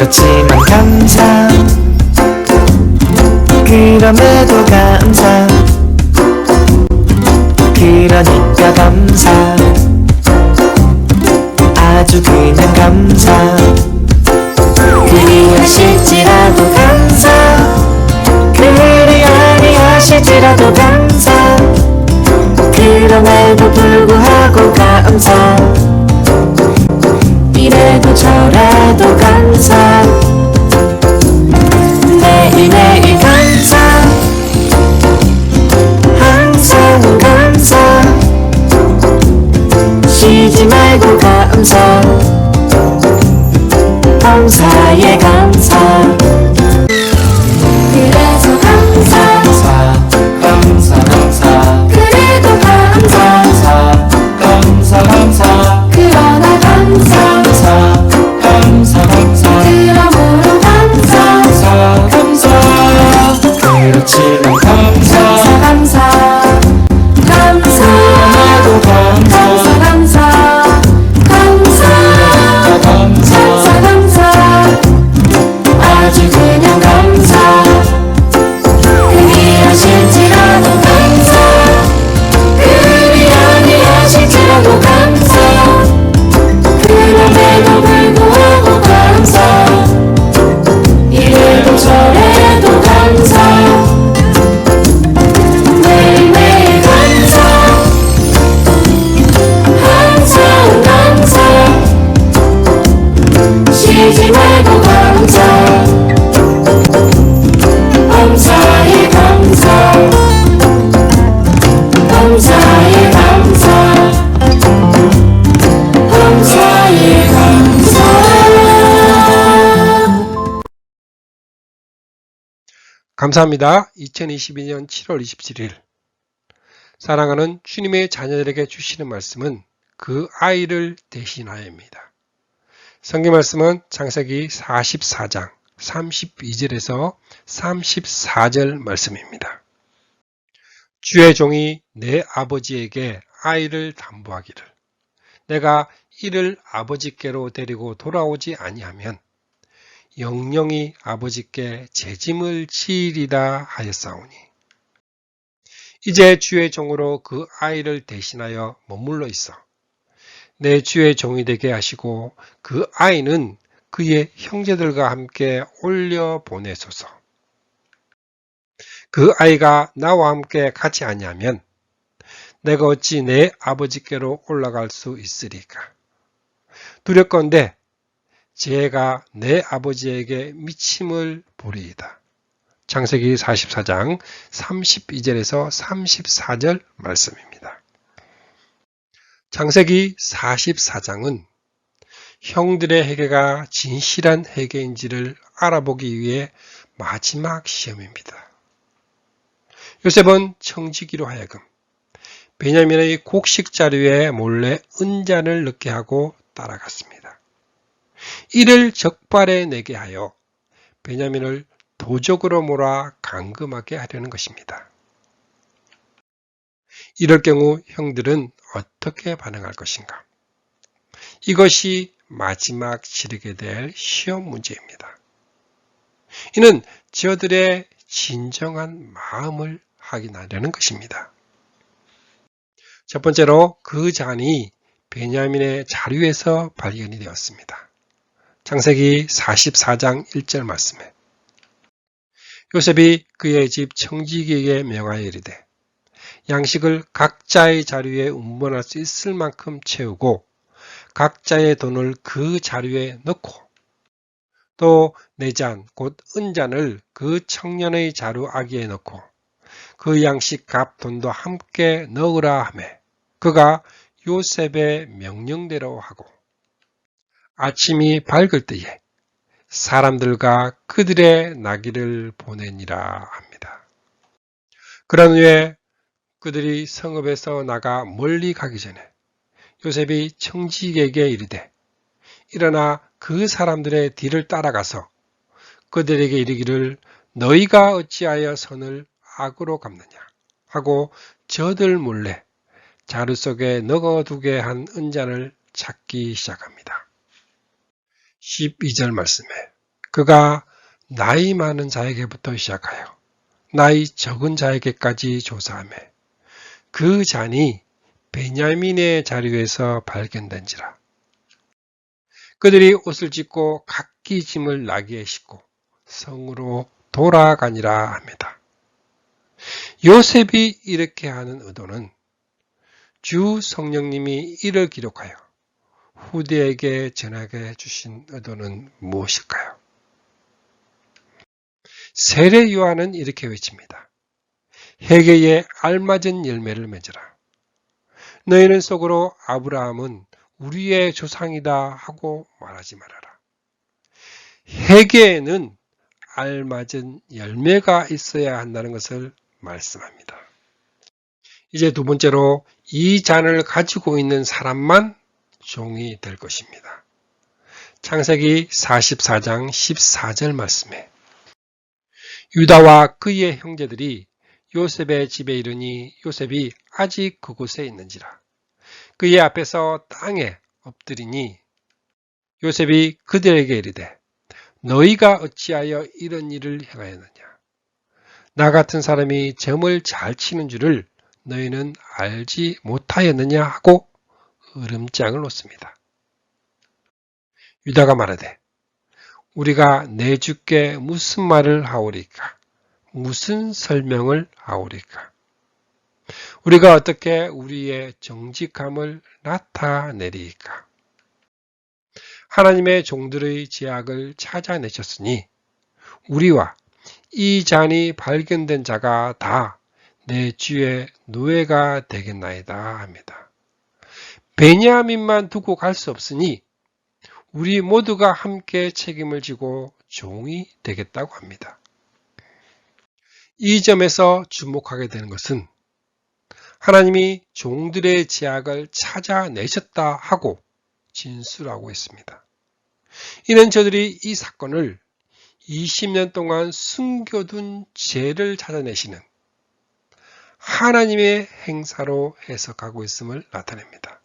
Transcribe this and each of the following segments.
그렇지만 감사, 그럼에도 감사, 그러니까 감사, 아주 그냥 감사. 그리 하실지라도 감사, 그리 아니하실지라도 감사, 그럼에도 불구하고 감사, 이래도 저래도 감사, 매일매일 감사, 항상 감사, 쉬지 말고 감사, 감사에 감사. 그래서 감사, 감사, 감사, 그래도 감사, 감사, 감사, 그러나 감사, 감사, 감사, 그러므로 감사, 감사, 그렇지만 감사, 감사, 감사, 그럼에도 감사, 감사, 감사, 감사, 감사, 아주 그냥 감사. 그리 하실지라도 감사, 그리 아니하실지라도 감사, 그럼에도 불구하고 감사, 이래도 저래도 감사, 매일매일 감사, 항상 감사, 쉬지 말고 감사, 감사에 감사, 감사에 감사, 감사에 감사. 감사합니다. 2022년 7월 27일 사랑하는 주님의 자녀들에게 주시는 말씀은 그 아이를 대신하여입니다. 성경 말씀은 창세기 44장 32절에서 34절 말씀입니다. 주의 종이 내 아버지에게 아이를 담보하기를 내가 이를 아버지께로 데리고 돌아오지 아니하면 영영이 아버지께 재짐을 지으리라 하였사오니 이제 주의 종으로 그 아이를 대신하여 머물러 있어 내 주의 종이 되게 하시고 그 아이는 그의 형제들과 함께 올려 보내소서. 그 아이가 나와 함께 가지 아니하면 내가 어찌 내 아버지께로 올라갈 수 있으리까. 두렵건대 죄가 내 아버지에게 미침을 보리이다. 창세기 44장 32절에서 34절 말씀입니다. 창세기 44장은 형들의 회개가 진실한 회개인지를 알아보기 위해 마지막 시험입니다. 요셉은 청지기로 하여금 베냐민의 곡식 자루에 몰래 은잔을 넣게 하고 따라갔습니다. 이를 적발해 내게 하여 베냐민을 도적으로 몰아 감금하게 하려는 것입니다. 이럴 경우 형들은 어떻게 반응할 것인가? 이것이 마지막 치르게 될 시험 문제입니다. 이는 저들의 진정한 마음을 확인하려는 것입니다. 첫 번째로 그 잔이 베냐민의 자루에서 발견이 되었습니다. 창세기 44장 1절 말씀에 요셉이 그의 집 청지기에게 명하여 이르되 양식을 각자의 자루에 운반할 수 있을 만큼 채우고 각자의 돈을 그 자루에 넣고 또 내 잔 곧 은잔을 그 청년의 자루 아기에 넣고 그 양식 값 돈도 함께 넣으라 하매 그가 요셉의 명령대로 하고 아침이 밝을 때에 사람들과 그들의 나귀를 보내니라 합니다. 그런 후에 그들이 성읍에서 나가 멀리 가기 전에 요셉이 청지기에게 이르되 일어나 그 사람들의 뒤를 따라가서 그들에게 이르기를 너희가 어찌하여 선을 악으로 갚느냐 하고 저들 몰래 자루 속에 넣어두게 한 은잔을 찾기 시작합니다. 12절 말씀에 그가 나이 많은 자에게부터 시작하여 나이 적은 자에게까지 조사하며 그 잔이 베냐민의 자리에서 발견된지라. 그들이 옷을 찢고 각기 짐을 나귀에 싣고 성으로 돌아가니라 합니다. 요셉이 이렇게 하는 의도는 주 성령님이 이를 기록하여 후대에게 전하게 주신 의도는 무엇일까요? 세례 요한은 이렇게 외칩니다. 회개에 알맞은 열매를 맺으라. 너희는 속으로 아브라함은 우리의 조상이다 하고 말하지 말아라. 회개에는 알맞은 열매가 있어야 한다는 것을 말씀합니다. 이제 두 번째로 이 잔을 가지고 있는 사람만 종이 될 것입니다. 창세기 44장 14절 말씀에 유다와 그의 형제들이 요셉의 집에 이르니 요셉이 아직 그곳에 있는지라. 그의 앞에서 땅에 엎드리니 요셉이 그들에게 이르되 너희가 어찌하여 이런 일을 행하였느냐. 나 같은 사람이 점을 잘 치는 줄을 너희는 알지 못하였느냐 하고 으름장을 놓습니다. 유다가 말하되 우리가 내 주께 무슨 말을 하오리까? 무슨 설명을 하오리까? 우리가 어떻게 우리의 정직함을 나타내리까? 하나님의 종들의 제약을 찾아내셨으니 우리와 이 잔이 발견된 자가 다 내 주의 노예가 되겠나이다 합니다. 베냐민만 두고 갈 수 없으니 우리 모두가 함께 책임을 지고 종이 되겠다고 합니다. 이 점에서 주목하게 되는 것은 하나님이 종들의 제약을 찾아내셨다 하고 진술하고 있습니다. 이는 저들이 이 사건을 20년 동안 숨겨둔 죄를 찾아내시는 하나님의 행사로 해석하고 있음을 나타냅니다.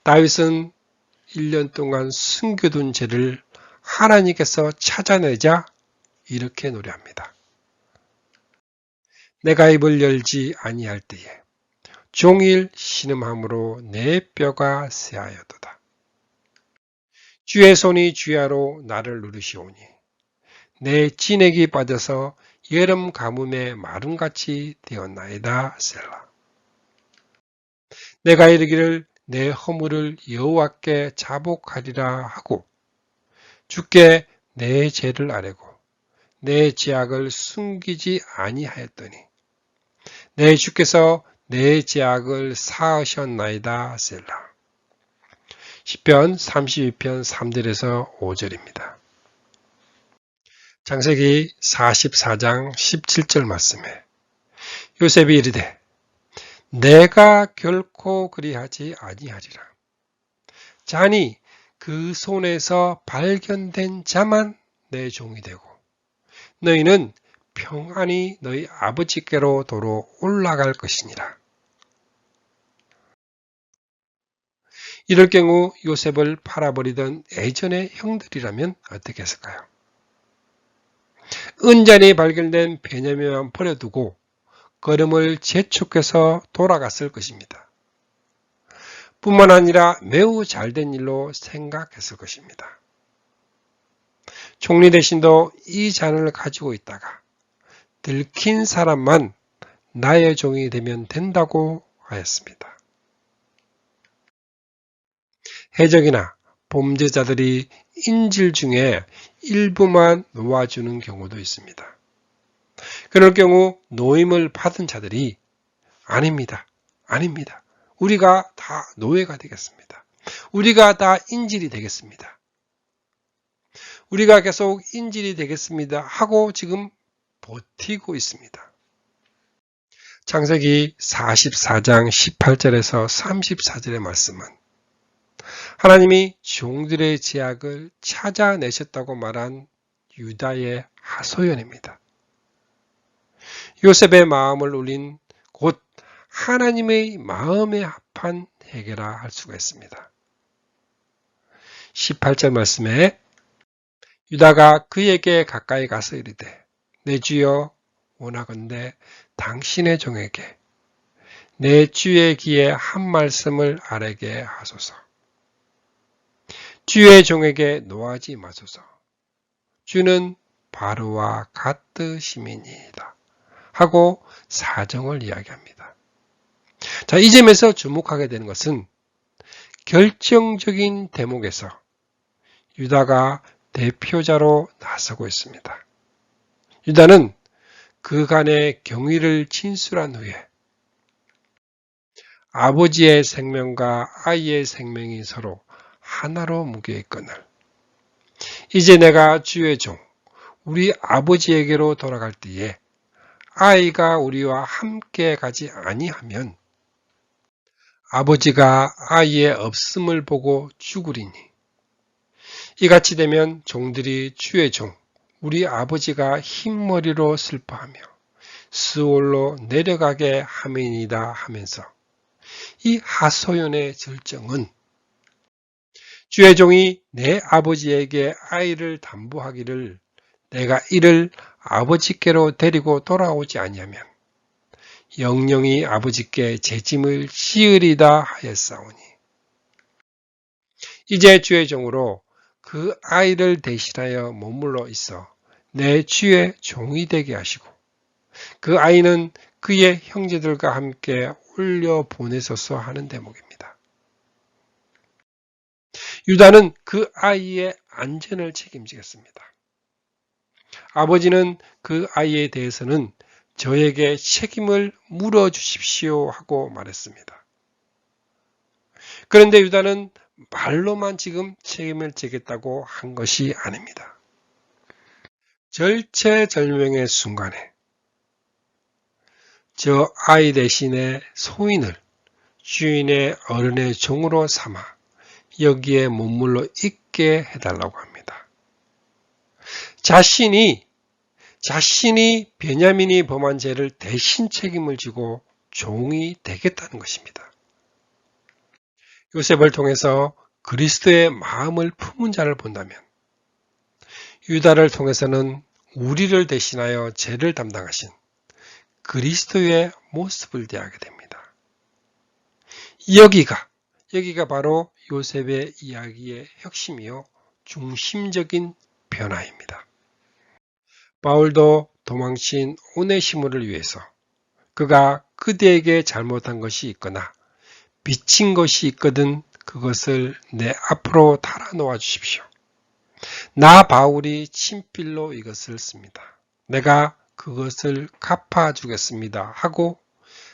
다윗은 1년 동안 숨겨둔 죄를 하나님께서 찾아내자 이렇게 노래합니다. 내가 입을 열지 아니할 때에 종일 신음함으로 내 뼈가 쇠하였도다. 주의 손이 주야로 나를 누르시오니 내 진액이 빠져서 여름 가뭄의 마름같이 되었나이다. 셀라. 내가 이르기를 내 허물을 여호와께 자복하리라 하고 주께 내 죄를 아뢰고 내 죄악을 숨기지 아니하였더니 내 주께서 내 죄악을 사하셨나이다. 셀라. 시편 32편 3절에서 5절입니다. 창세기 44장 17절 말씀에 요셉이 이르되 내가 결코 그리하지 아니하리라. 잔이 그 손에서 발견된 자만 내 종이 되고 너희는 평안히 너희 아버지께로 도로 올라갈 것이니라. 이럴 경우 요셉을 팔아버리던 예전의 형들이라면 어떻게 했을까요? 은잔이 발견된 베냐민만 버려두고 걸음을 재촉해서 돌아갔을 것입니다. 뿐만 아니라 매우 잘된 일로 생각했을 것입니다. 총리 대신도 이 잔을 가지고 있다가 들킨 사람만 나의 종이 되면 된다고 하였습니다. 해적이나 범죄자들이 인질 중에 일부만 놓아주는 경우도 있습니다. 그럴 경우 노임을 받은 자들이 아닙니다. 우리가 다 노예가 되겠습니다. 우리가 다 인질이 되겠습니다. 우리가 계속 인질이 되겠습니다 하고 지금 버티고 있습니다. 창세기 44장 18절에서 34절의 말씀은 하나님이 종들의 제약을 찾아내셨다고 말한 유다의 하소연입니다. 요셉의 마음을 울린 곧 하나님의 마음에 합한 해결라 할 수가 있습니다. 18절 말씀에 유다가 그에게 가까이 가서 이르되 내 주여 원하건대 당신의 종에게 내 주의 귀에 한 말씀을 아뢰게 하소서. 주의 종에게 노하지 마소서. 주는 바로와 갓드 시민이다 하고 사정을 이야기합니다. 자, 이 점에서 주목하게 되는 것은 결정적인 대목에서 유다가 대표자로 나서고 있습니다. 유다는 그간의 경위를 진술한 후에 아버지의 생명과 아이의 생명이 서로 하나로 묶여있거늘 이제 내가 주의 종 우리 아버지에게로 돌아갈 때에 아이가 우리와 함께 가지 아니하면 아버지가 아이의 없음을 보고 죽으리니 이같이 되면 종들이 주의 종 우리 아버지가 흰머리로 슬퍼하며 스올로 내려가게 함이니이다 하면서 이 하소연의 절정은 주의 종이 내 아버지에게 아이를 담보하기를 내가 이를 아버지께로 데리고 돌아오지 아니하면 영영이 아버지께 재짐을 지으리다 하였사오니 이제 주의 종으로 그 아이를 대신하여 머물러 있어 내 주의 종이 되게 하시고 그 아이는 그의 형제들과 함께 올려 보내소서 하는 대목입니다. 유다는 그 아이의 안전을 책임지겠습니다. 아버지는 그 아이에 대해서는 저에게 책임을 물어주십시오 하고 말했습니다. 그런데 유다는 말로만 지금 책임을 지겠다고 한 것이 아닙니다. 절체절명의 순간에 저 아이 대신에 소인을 주인의 어른의 종으로 삼아 여기에 머물러 있게 해달라고 합니다. 자신이 베냐민이 범한 죄를 대신 책임을 지고 종이 되겠다는 것입니다. 요셉을 통해서 그리스도의 마음을 품은 자를 본다면 유다를 통해서는 우리를 대신하여 죄를 담당하신 그리스도의 모습을 대하게 됩니다. 여기가 바로 요셉의 이야기의 핵심이요 중심적인 변화입니다. 바울도 도망친 오네시모를 위해서 그가 그대에게 잘못한 것이 있거나 비친 것이 있거든 그것을 내 앞으로 달아놓아 주십시오. 나 바울이 친필로 이것을 씁니다. 내가 그것을 갚아주겠습니다 하고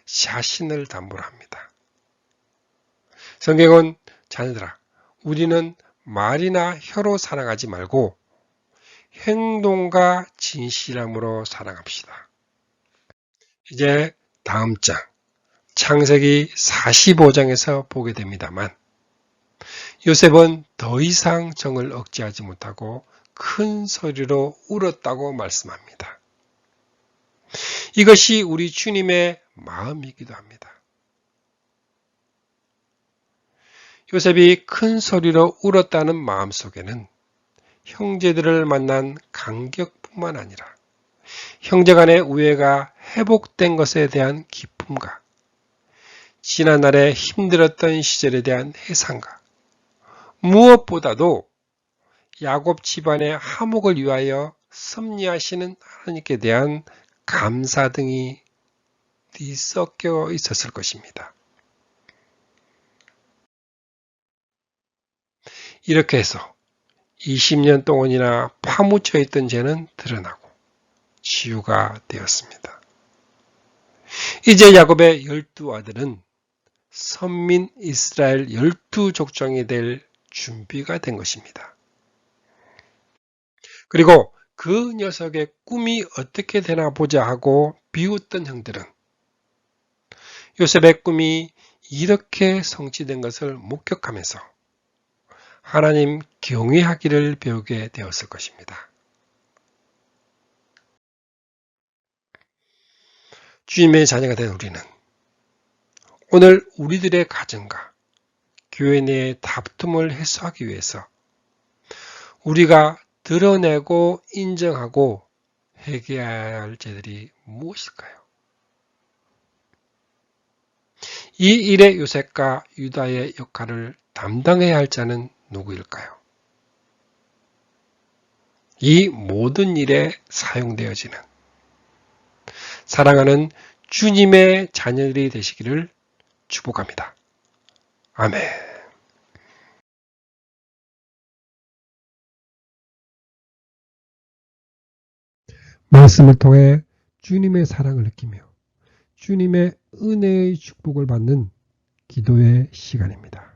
자신을 담보를 합니다. 성경은 자녀들아 우리는 말이나 혀로 사랑하지 말고 행동과 진실함으로 사랑합시다. 이제 다음 장 창세기 45장에서 보게 됩니다만 요셉은 더 이상 정을 억제하지 못하고 큰 소리로 울었다고 말씀합니다. 이것이 우리 주님의 마음이기도 합니다. 요셉이 큰 소리로 울었다는 마음 속에는 형제들을 만난 감격뿐만 아니라 형제간의 우애가 회복된 것에 대한 기쁨과 지난날에 힘들었던 시절에 대한 해상과 무엇보다도 야곱 집안의 화목을 위하여 섭리하시는 하나님께 대한 감사 등이 뒤섞여 있었을 것입니다. 이렇게 해서 20년 동안이나 파묻혀 있던 죄는 드러나고 치유가 되었습니다. 이제 야곱의 12아들은 선민 이스라엘 12족장이 될 준비가 된 것입니다. 그리고 그 녀석의 꿈이 어떻게 되나 보자 하고 비웃던 형들은 요셉의 꿈이 이렇게 성취된 것을 목격하면서 하나님 경외하기를 배우게 되었을 것입니다. 주님의 자녀가 된 우리는 오늘 우리들의 가정과 교회 내의 다툼을 해소하기 위해서 우리가 드러내고 인정하고 회개해야 할 죄들이 무엇일까요? 이 일에 요셉과 유다의 역할을 담당해야 할 자는 누구일까요? 이 모든 일에 사용되어지는 사랑하는 주님의 자녀들이 되시기를 축복합니다. 아멘. 말씀을 통해 주님의 사랑을 느끼며 주님의 은혜의 축복을 받는 기도의 시간입니다.